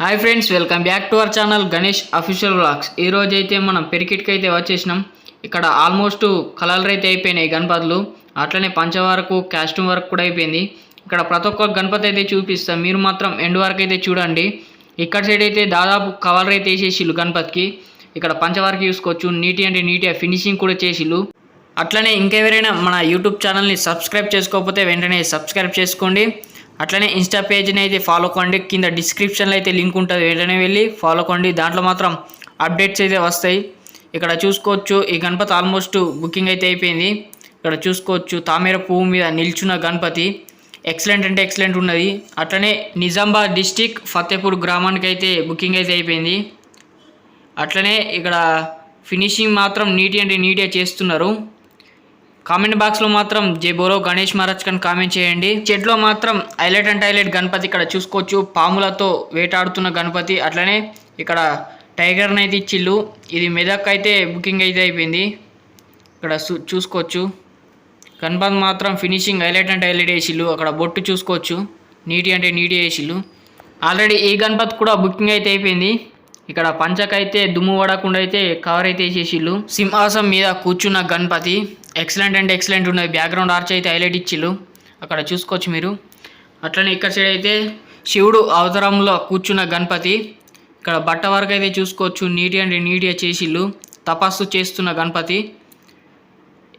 Hi friends, welcome back to our channel Ganesh official vlogs. ఈ రోజు అయితే మనం పెరికిట్కి అయితే వచ్చేసినాం. ఇక్కడ ఆల్మోస్ట్ కలర్లు అయితే అయిపోయినాయి గణపతులు, అట్లనే పంచ వరకు కాస్ట్యూమ్ వర్క్ కూడా అయిపోయింది. ఇక్కడ ప్రతి ఒక్క గణపతి అయితే చూపిస్తాం, మీరు మాత్రం ఎండ్ వరకు అయితే చూడండి. ఇక్కడ సైడ్ అయితే దాదాపు కలర్ అయితే వేసేసిళ్ళు గణపతికి. ఇక్కడ పంచ వరకు చూసుకోవచ్చు, నీటి అంటే నీట్గా ఫినిషింగ్ కూడా చేసిళ్ళు. అట్లనే ఇంకెవరైనా మన యూట్యూబ్ ఛానల్ని సబ్స్క్రైబ్ చేసుకోకపోతే వెంటనే సబ్స్క్రైబ్ చేసుకోండి. అట్లనే ఇన్స్టా పేజ్ని అయితే ఫాలో కండి, కింద డిస్క్రిప్షన్లో అయితే లింక్ ఉంటుంది, వెంటనే వెళ్ళి ఫాలో కండి. దాంట్లో మాత్రం అప్డేట్స్ అయితే వస్తాయి. ఇక్కడ చూసుకోవచ్చు, ఈ గణపతి ఆల్మోస్ట్ బుకింగ్ అయితే అయిపోయింది. ఇక్కడ చూసుకోవచ్చు, తామేర పువ్వు మీద నిల్చున్న గణపతి ఎక్సలెంట్ అంటే ఎక్సలెంట్ ఉన్నది. అట్లనే నిజామాబాద్ డిస్టిక్ ఫతేపూర్ గ్రామానికి అయితే బుకింగ్ అయితే అయిపోయింది. అట్లనే ఇక్కడ ఫినిషింగ్ మాత్రం నీట్ అంటే నీట్గా చేస్తున్నారు. కామెంట్ బాక్స్లో మాత్రం జై బోలో గణేష్ మహారాజ్ అని కామెంట్ చేయండి. చెట్లో మాత్రం హైలైట్ అండ్ హైలైట్ గణపతి ఇక్కడ చూసుకోవచ్చు, పాములతో వేటాడుతున్న గణపతి. అట్లనే ఇక్కడ టైగర్ని అయితే ఇచ్చిళ్ళు. ఇది మెదక్ అయితే బుకింగ్ అయితే అయిపోయింది. ఇక్కడ చూసుకోవచ్చు, గణపతి మాత్రం ఫినిషింగ్ హైలైట్ అండ్ హైలైట్ వేసిళ్ళు. అక్కడ బొట్టు చూసుకోవచ్చు, నీటి అంటే నీటి వేసిళ్ళు. ఆల్రెడీ ఈ గణపతి కూడా బుకింగ్ అయితే అయిపోయింది. ఇక్కడ పంచకైతే దుమ్ము పడకుండా అయితే కవర్ అయితే వేసేసిళ్ళు. సింహాసం మీద కూర్చున్న గణపతి ఎక్సలెంట్ అంటే ఎక్సలెంట్ ఉన్నది. బ్యాక్గ్రౌండ్ ఆర్చ్ అయితే హైలైట్ ఇచ్చిళ్ళు, అక్కడ చూసుకోవచ్చు మీరు. అట్లనే ఇక్కడ సైడ్ అయితే శివుడు అవతారంలో కూర్చున్న గణపతి. ఇక్కడ బట్ట వరకు అయితే చూసుకోవచ్చు, నీటి అంటే నీట్గా చేసిళ్ళు. తపస్సు చేస్తున్న గణపతి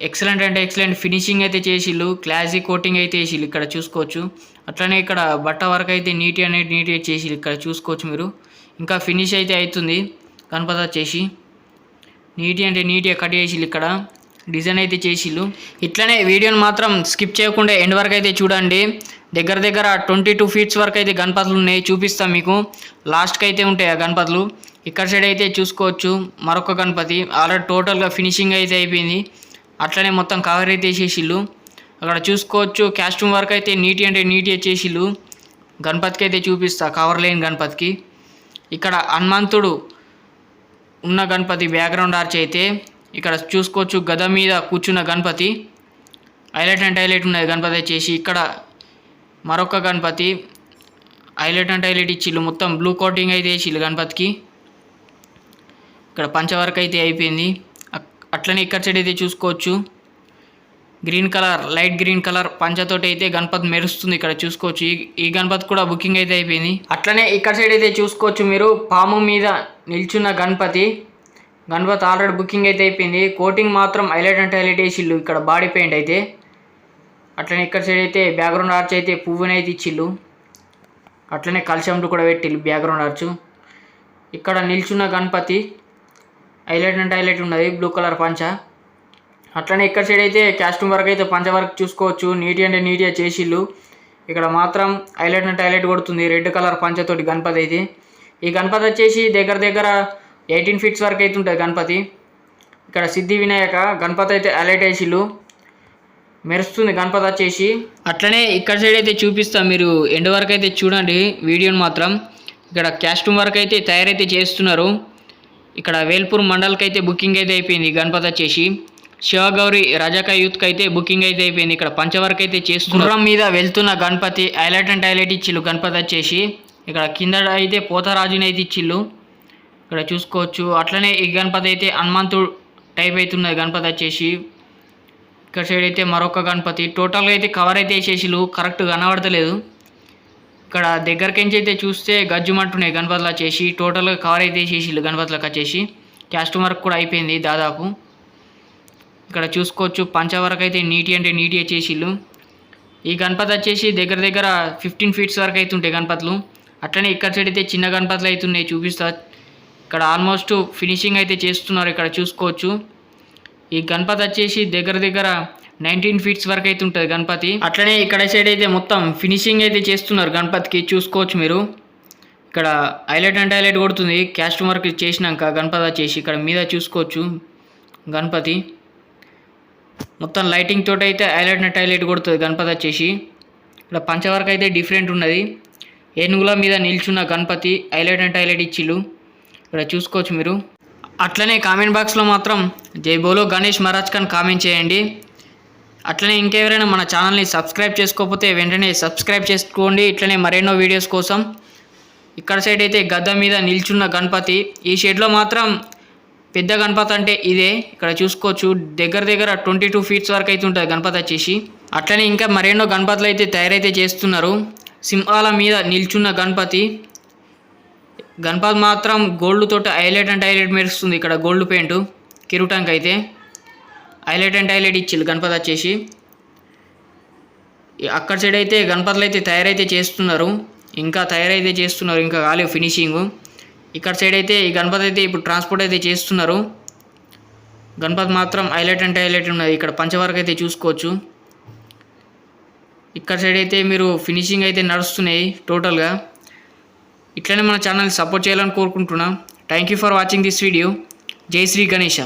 ఎక్సలెంట్ అంటే ఎక్సలెంట్ ఫినిషింగ్ అయితే చేసిళ్ళు. క్లాసిక్ కోటింగ్ అయితే వేసిళ్ళు, ఇక్కడ చూసుకోవచ్చు. అట్లనే ఇక్కడ బట్ట వరకు అయితే నీటి అనేది నీట్గా చేసిళ్ళు, ఇక్కడ చూసుకోవచ్చు మీరు. ఇంకా ఫినిష్ అయితే అవుతుంది గణపతి వచ్చేసి. నీటి అంటే నీట్గా కట్ చేసిళ్ళు, ఇక్కడ డిజైన్ అయితే చేసిళ్ళు. ఇట్లనే వీడియోని మాత్రం స్కిప్ చేయకుండా ఎండ్ వరకు అయితే చూడండి. దగ్గర దగ్గర 22 ఫీట్స్ వరకు అయితే గణపతులు ఉన్నాయి, చూపిస్తాం మీకు. లాస్ట్కి అయితే ఉంటాయి ఆ గణపతులు. ఇక్కడ సైడ్ అయితే చూసుకోవచ్చు, మరొక గణపతి ఆల్రెడీ టోటల్గా ఫినిషింగ్ అయితే అయిపోయింది. అట్లనే మొత్తం కవర్ అయితే వేసేసిళ్ళు. అక్కడ చూసుకోవచ్చు, కాస్ట్యూమ్ వర్క్ అయితే నీటి అంటే నీట్గా చేసిళ్ళు. గణపతికి అయితే చూపిస్తా, కవర్ లేని గణపతికి. ఇక్కడ హనుమంతుడు ఉన్న గణపతి బ్యాక్గ్రౌండ్ ఆర్చ్ అయితే ఇక్కడ చూసుకోవచ్చు, గద మీద కూర్చున్న గణపతి హైలైట్ అండ్ హైలైట్ ఉన్నది గణపతి వచ్చేసి. ఇక్కడ మరొక గణపతి హైలైట్ అండ్ హైలైట్ ఇచ్చిళ్ళు, మొత్తం బ్లూ కోటింగ్ అయితే వేసిళ్ళు గణపతికి. ఇక్కడ పంచవర్క్ అయితే అయిపోయింది. అట్లనే ఇక్కడ సైడ్ అయితే చూసుకోవచ్చు, green colour light green colour పంచతోటి అయితే గణపతి మెరుస్తుంది, ఇక్కడ చూసుకోవచ్చు. ఈ గణపతి కూడా బుకింగ్ అయితే అయిపోయింది. అట్లనే ఇక్కడ సైడ్ అయితే చూసుకోవచ్చు మీరు, పాము మీద నిల్చున్న గణపతి ఆల్రెడీ బుకింగ్ అయితే అయిపోయింది. కోటింగ్ మాత్రం హైలైట్ అంటే హైలైట్ వేసిళ్ళు, ఇక్కడ బాడీ పెయింట్ అయితే. అట్లనే ఇక్కడ సైడ్ అయితే బ్యాక్గ్రౌండ్ ఆర్చ్ అయితే పువ్వుని అయితే ఇచ్చిళ్ళు. అట్లనే కలశంలు కూడా పెట్టిళ్ళు బ్యాక్గ్రౌండ్ ఆర్చ్. ఇక్కడ నిల్చున్న గణపతి హైలైట్ అంటే హైలైట్ ఉన్నది, బ్లూ కలర్ పంచ. అట్లనే ఇక్కడ సైడ్ అయితే కాస్ట్యూమ్ వర్క్ అయితే పంచ వర్క్ చూసుకోవచ్చు, నీటి అంటే నీట్గా చేసిళ్ళు. ఇక్కడ మాత్రం హైలైట్ అంటే హైలైట్ కొడుతుంది, రెడ్ కలర్ పంచతోటి గణపతి అయితే. ఈ గణపతి వచ్చేసి దగ్గర దగ్గర 18 ఫీట్స్ వరకు అయితే ఉంటుంది గణపతి. ఇక్కడ సిద్ధి వినాయక గణపతి అయితే హైలైట్ వేసిళ్ళు, మెరుస్తుంది గణపతి వచ్చేసి. అట్లనే ఇక్కడ సైడ్ అయితే చూపిస్తాం, మీరు ఎండ్ వరకు అయితే చూడండి వీడియోని మాత్రం. ఇక్కడ కాస్ట్యూమ్ వర్క్ అయితే తయారైతే చేస్తున్నారు. ఇక్కడ వేల్పూర్ మండల్కి అయితే బుకింగ్ అయితే అయిపోయింది గణపతి వచ్చేసి. శివగౌరి రజక యూత్కి అయితే బుకింగ్ అయితే అయిపోయింది. ఇక్కడ పంచవర్క్ అయితే చేస్తున్నారు. గుర్రం మీద వెళ్తున్న గణపతి హైలైట్ అండ్ హైలైట్ ఇచ్చిళ్ళు గణపతి వచ్చేసి. ఇక్కడ కింద అయితే పోతరాజుని అయితే ఇచ్చిళ్ళు, ఇక్కడ చూసుకోవచ్చు. అట్లనే ఈ గణపతి అయితే హనుమంతుడు టైప్ అవుతున్నది గణపతి వచ్చేసి. ఇక్కడ సైడ్ అయితే మరొక గణపతి టోటల్గా అయితే కవర్ అయితే వేసేసిళ్ళు, కరెక్ట్ కనబడతలేదు. ఇక్కడ దగ్గరకించి అయితే చూస్తే గజ్జుమంటున్నాయి గణపతులు వచ్చేసి. టోటల్గా కవర్ అయితే వేసేసిళ్ళు గణపతులకు వచ్చేసి. కాస్ట్యూమ్ వర్క్ కూడా అయిపోయింది దాదాపు. ఇక్కడ చూసుకోవచ్చు, పంచవరకు అయితే నీటి అంటే నీట్గా చేసిళ్ళు. ఈ గణపతి వచ్చేసి దగ్గర దగ్గర 15 ఫీట్స్ వరకు అయితే ఉంటాయి గణపతులు. అట్లనే ఇక్కడ సైడ్ అయితే చిన్న గణపతులు అయితే ఉన్నాయి, చూపిస్తా. ఇక్కడ ఆల్మోస్ట్ ఫినిషింగ్ అయితే చేస్తున్నారు, ఇక్కడ చూసుకోవచ్చు. ఈ గణపతి వచ్చేసి దగ్గర దగ్గర 19 ఫీట్స్ వరకు అయితే ఉంటుంది గణపతి. అట్లనే ఇక్కడ సైడ్ అయితే మొత్తం ఫినిషింగ్ అయితే చేస్తున్నారు గణపతికి, చూసుకోవచ్చు మీరు. ఇక్కడ హైలైట్ అంటే హైలైట్ కొడుతుంది కాస్ట్యూమ్ వర్క్ చేసినాక గణపతి వచ్చేసి. ఇక్కడ మీద చూసుకోవచ్చు గణపతి మొత్తం లైటింగ్ తోటి అయితే హైలైట్ అంటే హైలైట్ కొడుతుంది గణపతి వచ్చేసి. ఇక్కడ పంచవర్క్ అయితే డిఫరెంట్ ఉన్నది. ఏనుగుల మీద నిల్చున్న గణపతి హైలైట్ అంటే హైలైట్ ఇచ్చిళ్ళు, ఇక్కడ చూసుకోవచ్చు మీరు. అట్లనే కామెంట్ బాక్స్లో మాత్రం జై బోలో గణేష్ మహారాజ్ అని కామెంట్ చేయండి. అట్లనే ఇంకెవరైనా మన ఛానల్ని సబ్స్క్రైబ్ చేసుకోకపోతే వెంటనే సబ్స్క్రైబ్ చేసుకోండి. ఇట్లనే మరెన్నో వీడియోస్ కోసం ఇక్కడ సైడ్ అయితే గద్ద మీద నిల్చున్న గణపతి. ఈ షెడ్లో మాత్రం పెద్ద గణపతి అంటే ఇదే. ఇక్కడ చూసుకోవచ్చు దగ్గర 22 ఫీట్స్ వరకు అయితే ఉంటుంది గణపతి వచ్చేసి. అట్లనే ఇంకా మరెన్నో గణపతులు అయితే తయారైతే చేస్తున్నారు. సింహాల మీద నిల్చున్న గణపతి. గణపతి మాత్రం గోల్డ్ తోటి హైలైట్ అంటే హైలైట్ మెరుస్తుంది. ఇక్కడ గోల్డ్ పెయింట్ కిరీటానికి అయితే హైలైట్ అంటే హైలైట్ ఇచ్చిల్లు గణపతి వచ్చేసి. అక్కడ సైడ్ అయితే గణపతులు అయితే తయారైతే చేస్తున్నారు. ఇంకా కాలేదు ఫినిషింగ్. ఇక్కడ సైడ్ అయితే ఈ గణపతి అయితే ఇప్పుడు ట్రాన్స్పోర్ట్ అయితే చేస్తున్నారు. గణపతి మాత్రం హైలైట్ అంటే హైలైట్ ఉన్నది. ఇక్కడ పంచవరకు అయితే చూసుకోవచ్చు. ఇక్కడ సైడ్ అయితే మీరు ఫినిషింగ్ అయితే నడుస్తున్నాయి టోటల్గా. ఇట్లనే మన ఛానల్ని సపోర్ట్ చేయాలని కోరుకుంటున్నా. Thank you for watching this video. జై శ్రీ గణేష.